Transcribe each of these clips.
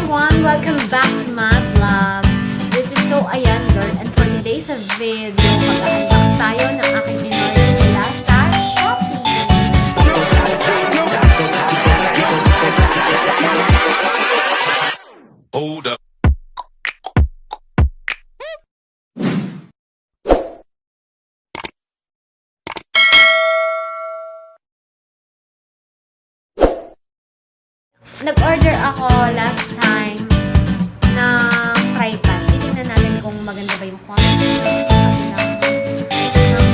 everyone! Welcome back to my vlog. This is so Ayan girl, and for today's video, mag-unbox tayo ng aking in-order nila sa Shopee. Hold up. Nag-order ako last time ng fry pan. Titignan natin kung maganda ba yung quality ng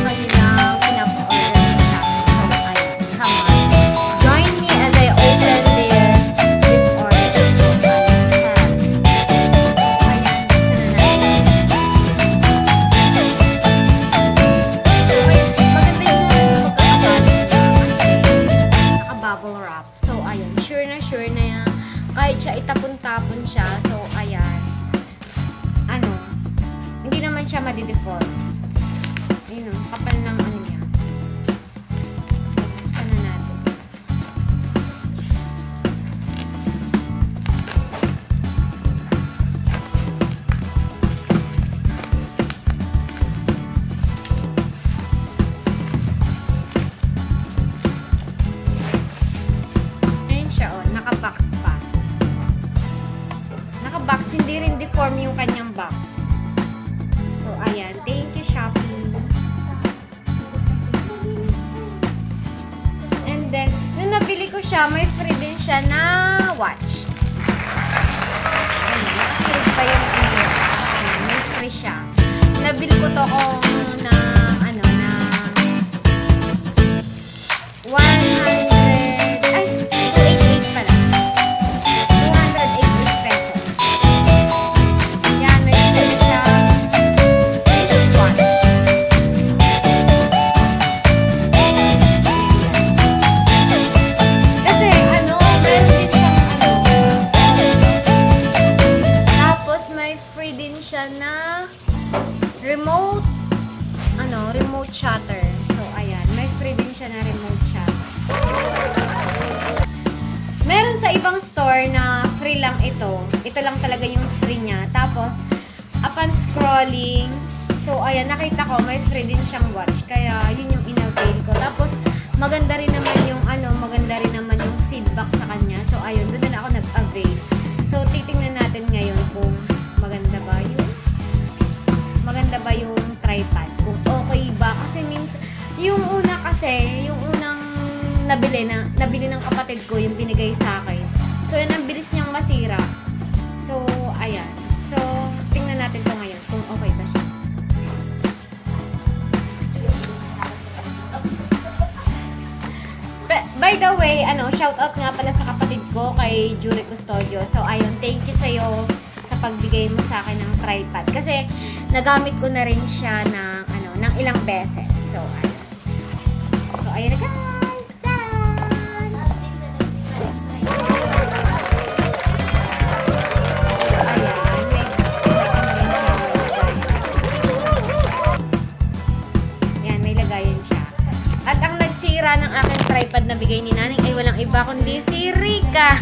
kanilang pinapa-order ng Shopee. So, ayan. Come on. Join me as I open this order. So, ayan. Ayan. Buksan na natin. So, maganda yung pagkakapalit niya kasi naka-bubble wrap. So, ayan. Sure na yan. Kahit siya itapon-tapon siya. So, ayan. Hindi naman siya madi-default. Ayun o. Kapal ng ano niya. So, buksan na natin. Ayun siya o. Naka-box pa. Naka-box. Hindi rin deform yung kanyang box. So, ayan. Thank you, Shopee. And then, nung nabili ko siya, may free din siya na watch. Ayan, naka-free pa yung ano. Ayan, may free siya. Nabili ko to ko na, ano, na 288 pala. 288 pesos. Yan, may free siya. Kasi ano, meron din siyang ano. Tapos may free din siya na remote shutter. So ayan, may free din siya na remote shutter. Meron sa ibang store na free lang ito. Ito lang talaga yung free niya. Tapos upon scrolling, so ayan, nakita ko may free din siyang watch. Kaya yun yung in-avail ko. Tapos maganda rin naman yung feedback sa kanya. So ayun, doon na ako nag-avail. So titingnan natin ngayon kung maganda ba yung tripod. Kung okay ba. Kasi means, yung unang nabili ng kapatid ko, yung binigay sa akin. So yun, ang bilis niyang masira. So ayan. So tingnan natin to ngayon kung okay ba siya. By the way, shout out nga pala sa kapatid ko kay Jury Custodio. So ayun, thank you sa'yo sa pagbigay mo sa akin ng tripod. Kasi nagamit ko na rin siya ng ilang beses. So ayun na guys. Dyan! Ayan, may lagayan siya. At ang nagsira ng aking tripod na bigay ni Naning ay walang iba kundi si Rika.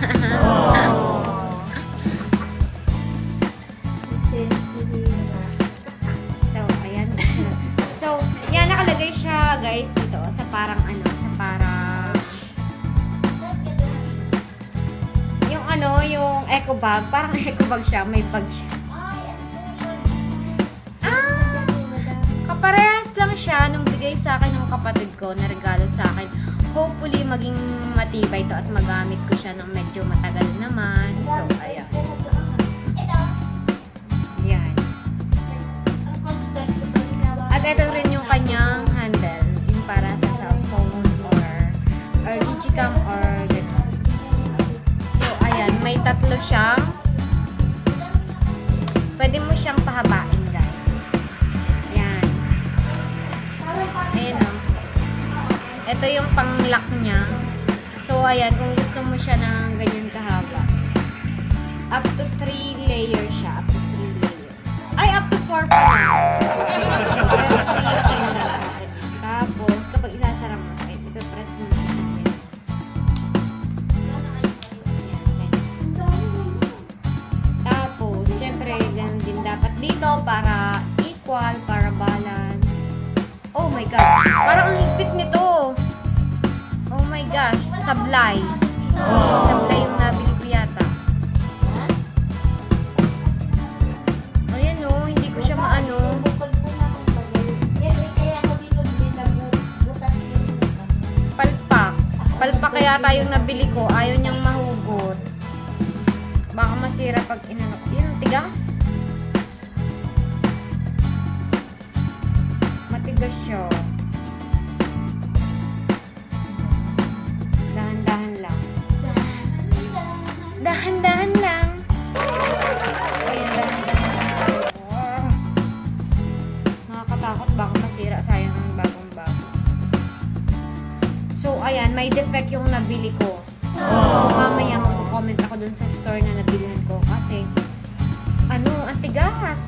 So, ayan. So, yan, nakalagay siya, guys, dito, sa parang, yung eco bag, parang eco bag siya, may bag siya. Kaparehas lang siya nung bigay sa akin ng kapatid ko, na regalo sa akin. Hopefully, maging matibay to at magamit ko siya ng medyo matagal naman. So, ayan. Yan. At ito rin yung kanyang handle. Yung para sa cellphone or digicam or gano'n. So, ayan. May tatlo siyang pwede mo siyang pahabain, guys. Ayan. Ayan o. Ito yung pang-lock niya. So, ayan. Kung gusto mo siya ng ganyan kahaba. Up to 3 layers siya. Up to 3 layers. Ay, up to 4 pa na. Tapos, kapag isasara mo, ito press mo. dito para equal, para balance. Oh my gosh, parang ang higpit nito. Oh my gosh, sablay. Sablay yung nabili ko yata. Ayan o, hindi ko siya maano. Palpak. Palpak kaya tayong nabili ko. Ayaw niyang mahugot. Baka masira pag inano. Yan, tigas. Matigas siya. Dahan-dahan lang. Dahan-dahan lang. Ayan, dahan-dahan lang. Wow. Nakakatakot. Baka masira. Sayang ang bagong-bago. So, ayan. May defect yung nabili ko. So, mamaya mag-comment ako dun sa store na nabilihan ko. Kasi, ano, ang tigas.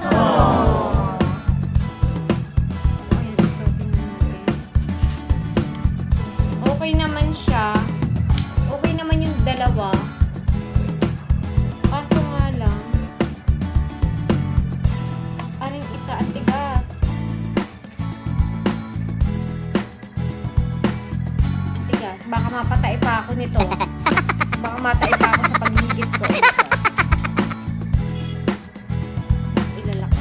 Oh. So, ayan. So, tingnan natin. Okay naman siya. Okay naman yung dalawa. Kaso nga lang, aring isa ang tigas. Ang tigas. Baka mapatay pa ako nito. Baka matay pa ako sa paghigit ko. Ilalak.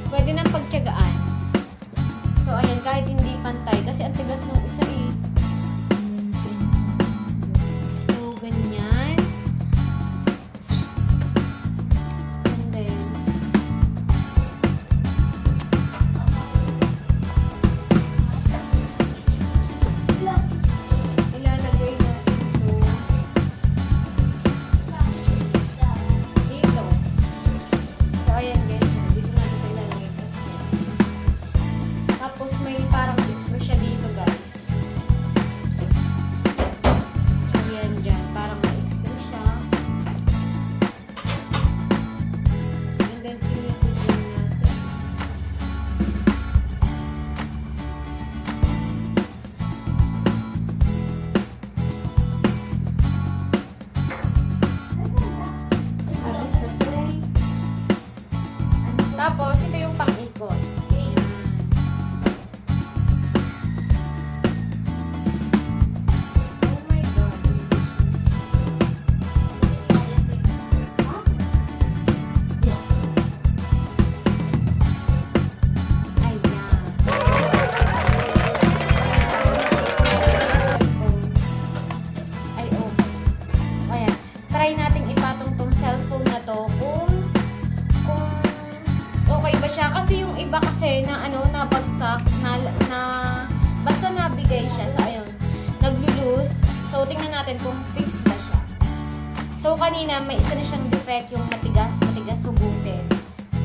Pwede nang pagtiyagaan. So, ayan, kahit hindi pantay. Kasi ang tigas ng isa eh. So, ganyan. And then, ilalagay natin ito dito. So, ayan guys. Dito natin ito ilalagay. Tapos may parang disco siya dito guys. So yan dyan. Parang ma-disco siya. And then pinipigyan natin. Tapos ito yung pang-ikot. Oh my God. Ayan. Ay, okay. Ayan. Try nating ipatong tong cellphone na to kung okay ba siya. Kasi yung iba kasi na nabagsak, na basta nabigay siya. So, ayun. Naglo-loose. So, tingnan natin kung fixed ba siya. So, kanina, may isa na siyang defect, yung matigas hugutin.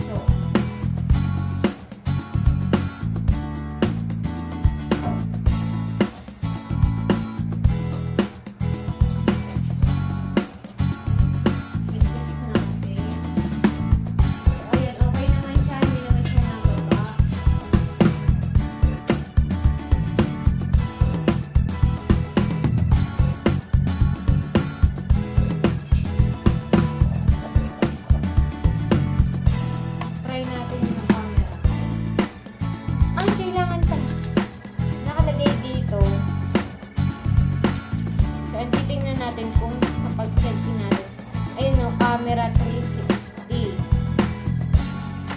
So, i-fix natin. So, ayan, okay naman siya. Hindi naman siya nababa. Try natin yung camera. Ay, kailangan pala. Nakalagay dito. So, titingnan natin kung sa pag-selfie natin. Ayun o, camera 360.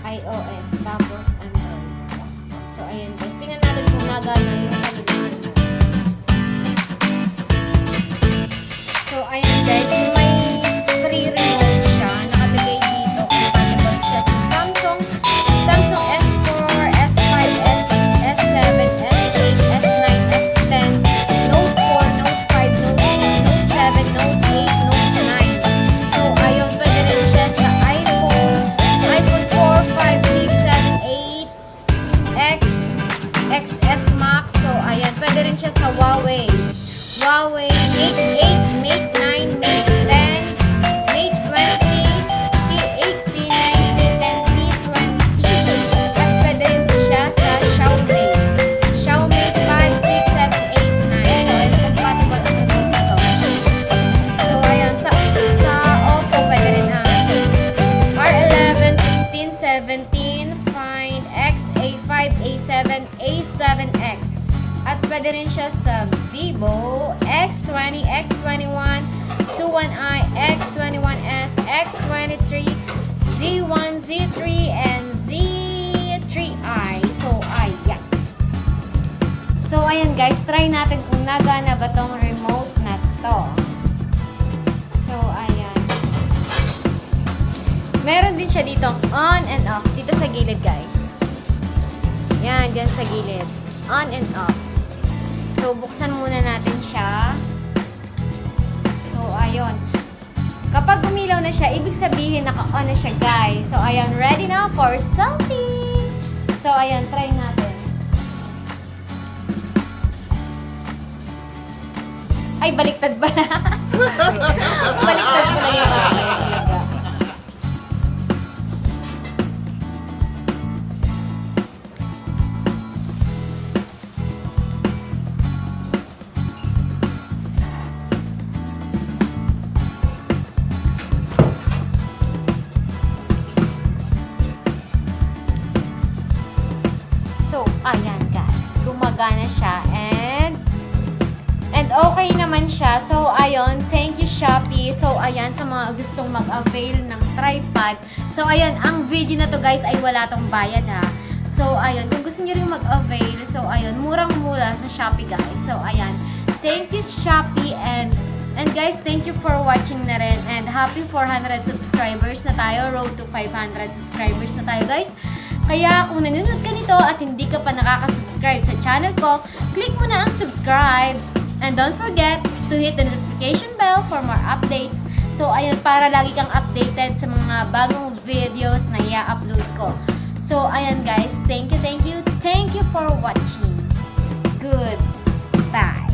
iOS. Tapos, Android. So, ayan guys. Tingnan natin kung nagana yung kalimutan. So, ayan guys. May free remote siya. Nakalagay dito. Compatible siya sa Samsung S4, S5, S6, S7, S8, S9, S10, Note 4, Note 5, Note 6, Note 7, Note 8, Note 9. So, ayun, pwede rin siya sa iPhone 4, 5, 6, 7, 8, X, XS Max. So, ayan, pwede rin siya sa Huawei Mate 8, Mate 9, Mate 10, Mate 20, T8, T9, T10, T20. At pwede rin siya sa Xiaomi 5, 6, 7, 8, 9. So, natin A7X. At pwede rin siya sa Vivo, X20, X21, 21i, X21s, X23, Z1, Z3, and Z3i. So, ayan. So, ayan guys, try natin kung nagana ba tong remote na to. So, ayan. Meron din siya dito on and off. Dito sa gilid, guys. Yan, dyan sa gilid. On and off. So, buksan muna natin siya. So, ayun. Kapag umilaw na siya, ibig sabihin naka-on na siya, guys. So, ayun. Ready na for selfie. So, ayun. Try natin. Ay, baliktad ba na? Baliktad pa lang yung akin. So, ayan guys. Gumagana siya and okay naman siya. So, ayun. Thank you, Shopee. So, ayan. Sa mga gustong mag-avail ng tripod. So, ayun. Ang video na to guys ay wala tong bayad ha. So, ayun. Kung gusto nyo rin mag-avail. So, ayun. Murang-mura sa Shopee guys. So, ayan. Thank you, Shopee. And guys, thank you for watching na rin. And happy 400 subscribers na tayo. Road to 500 subscribers na tayo guys. Kaya kung nanonood ka nito at hindi ka pa nakaka-subscribe sa channel ko, click mo na ang subscribe. And don't forget to hit the notification bell for more updates. So, ayun, para lagi kang updated sa mga bagong videos na i-upload ko. So, ayun guys, thank you for watching. Goodbye.